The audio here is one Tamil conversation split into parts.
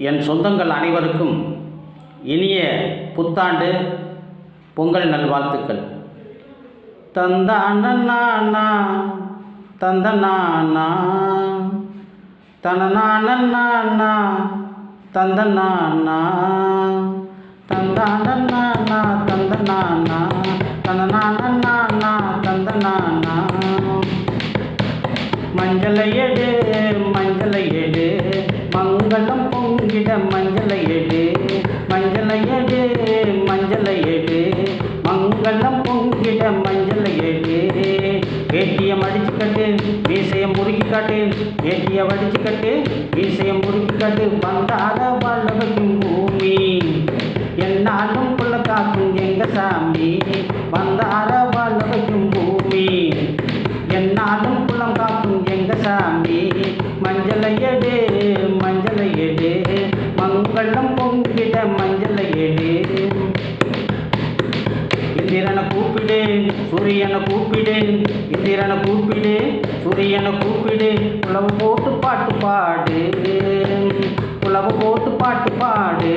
என் சொந்தங்கள் அனைவருக்கும் இனிய புத்தாண்டு பொங்கல் நல்வாழ்த்துக்கள். தந்தானா தந்தனானா தனநானா தந்தனானா தந்தானா தந்தனானா தனநானா தந்தனானா. மஞ்சளை எடு மஞ்சளை எடு மங்களம் பொங்கிட மஞ்சளை எடு மஞ்சளை எடு மஞ்சளை எடு மங்களம் பொங்கிட மஞ்சளை எடு. வேட்டியை மடிச்சு கட்டு மீசையை முறுக்கி காட்டு வேட்டியை வடிச்சு கட்டு மீசையை முறுக்கி காட்டு. வந்தார வாழ வைக்கும் பூமி என்னாலும் புள்ள காக்கும் எங்க சாமி. வந்தார வாழ வைக்கும் பூமி என்னாலும் குளம் காக்கும் எங்க சாமி. மஞ்சளை எடு மஞ்சளை எடு மங்களம் பொங்கிட மஞ்சளை எடு. இந்திரனை கூப்பிடு சூரியனை கூப்பிடு இந்திரனை கூப்பிடு சூரியனை கூப்பிடு. உழவு போட்டு பாட்டு பாடு உழவு போட்டு பாட்டு பாடு.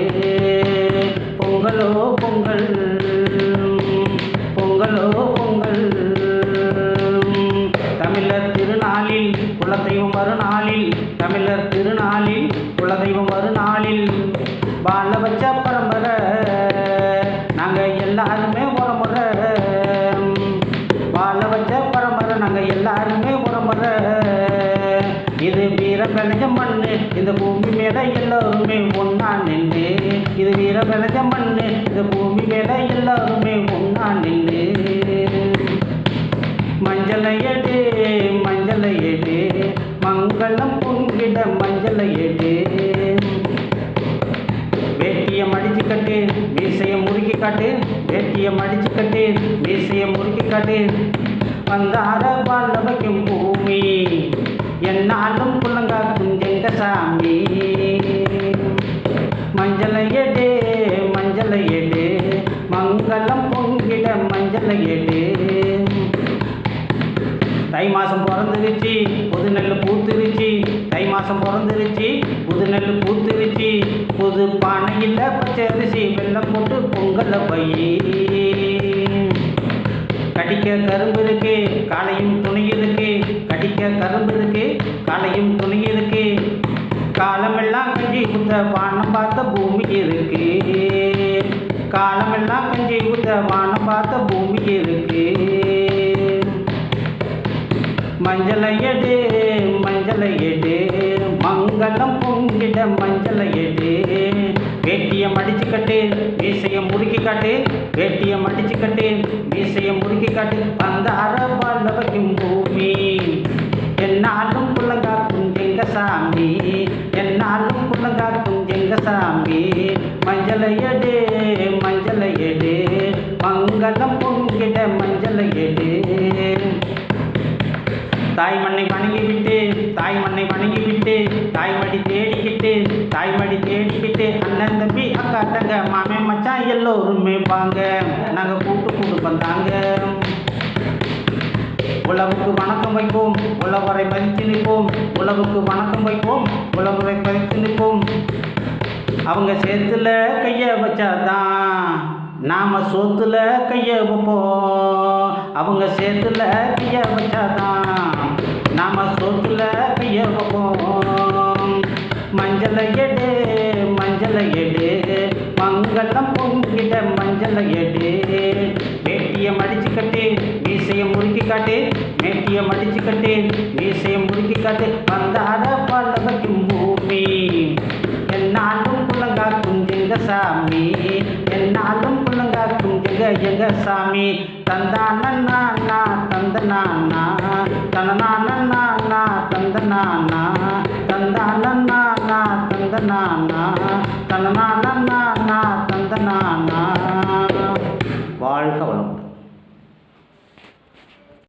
பொங்கலோ பொங்கல் பொங்கலோ பொங்கல். தமிழர் திருநாளில் குலதெய்வம் மறுநாளில் தமிழர் திருநாளில் குலதெய்வம் மறுநாளில் வாழ வச்ச பரம்பரை நாங்கள் எல்லாருமே உரமுறை. வாழ வச்ச பரம்பரை நாங்கள் எல்லாருமே உரமுறை. இது வீர விளைஞ்ச மண்ணு இந்த பூமி மேலே எல்லோருமே ஒன்றா நின்று. இது வீர விளைஞ்ச மண்ணு இந்த பூமி மேலே எல்லோருமே ஒன்றா நின்று. மஞ்சளை எடு மஞ்சளை எடு மங்களம் பொங்கிட மஞ்சளை எடு. வேட்டியை மடிச்சு கட்டு மீசையை முறுக்கி காட்டு வேட்டியை மடிச்சு கட்டு மீசையை முறுக்கி காட்டு. வந்தார வாழ வைக்கும் பூமி என்னாலும் புள்ளங்காக்கும் எங்க சாமி. மஞ்சளை எடு மஞ்சளை எடு மங்களம் பொங்கிட மஞ்சளை எடு. தை மாதம் பிறந்துருச்சு புது நெல் பூத்துருச்சு தை மாதம் பிறந்துருச்சு புது நெல் பூத்துருச்சு. புது பானையில் பச்சை அரிசி வெள்ளம் போட்டு பொங்கலை பை. கடிக்க கரும்பு இருக்கு காலையும் துணி இருக்கு கடிக்க கரும்பு இருக்கு காலையும் துணி இருக்கு. காலமெல்லாம் கஞ்சி ஊத்த வானம் பார்த்த பூமி இருக்கு காலமெல்லாம் கஞ்சி ஊத்த வானம் பார்த்த பூமி இருக்கு. மஞ்சளை எடு மஞ்சளை எடு மங்களம் பொங்கிட மஞ்சளை எடு. வேட்டியை மடிச்சு கட்டு மீசையை முறுக்கி காட்டு வேட்டியை மடிச்சு கட்டு மீசையை முறுக்கி காட்டு. வந்தார வாழ வைக்கும் பூமி என்னாலும் புள்ளங்காக்கும் எங்க சாமி என்னாலும் புள்ளங்காக்கும் எங்க சாமி. மஞ்சளை எடு மஞ்சளை எடு மங்களம் பொங்கிட மஞ்சளை எடு. தாய் மண்ணை வணங்கி விட்டு தாய் மண்ணை வணங்கி விட்டு தாய்மடி தேடிக்கிட்டு தாய்மடி தேடிக்கிட்டு. அண்ணன் தம்பி அக்கா தங்க மாமே மச்சான் எல்லோருமே வாங்க நாங்கள் கூட்டு குடும்பம் தாங்க. உழவுக்கு வணக்கம் வைப்போம் உழவரை மதித்து நிற்போம் உழவுக்கு வணக்கம் வைப்போம் உழவரை மதித்து நிற்போம். அவங்க சேத்துல கையை வச்சாதான் நாம சோத்துல கையை வைப்போம். அவங்க சேத்துல கையை வச்சாதான் நாம சோத்துல கையை வைப்போம். மஞ்சளை எடு மஞ்சளை எடு மங்களம் பொங்கிட மஞ்சளை எடு. வேட்டியை மடிச்சு கட்டு மீசையை முறுக்கி காட்டு வேட்டியை மடிச்சு கட்டு மீசையை முறுக்கி காட்டு. வந்தார வாழ வைக்கும் பூமி என்னாலும் புள்ளங்காக்கும் எங்க சாமி என்னாலும் புள்ளங்காக்கும் எங்க சாமி. தந்தானா தந்தனானா தனநானா தந்தனானா தந்தானா தந்தனானா.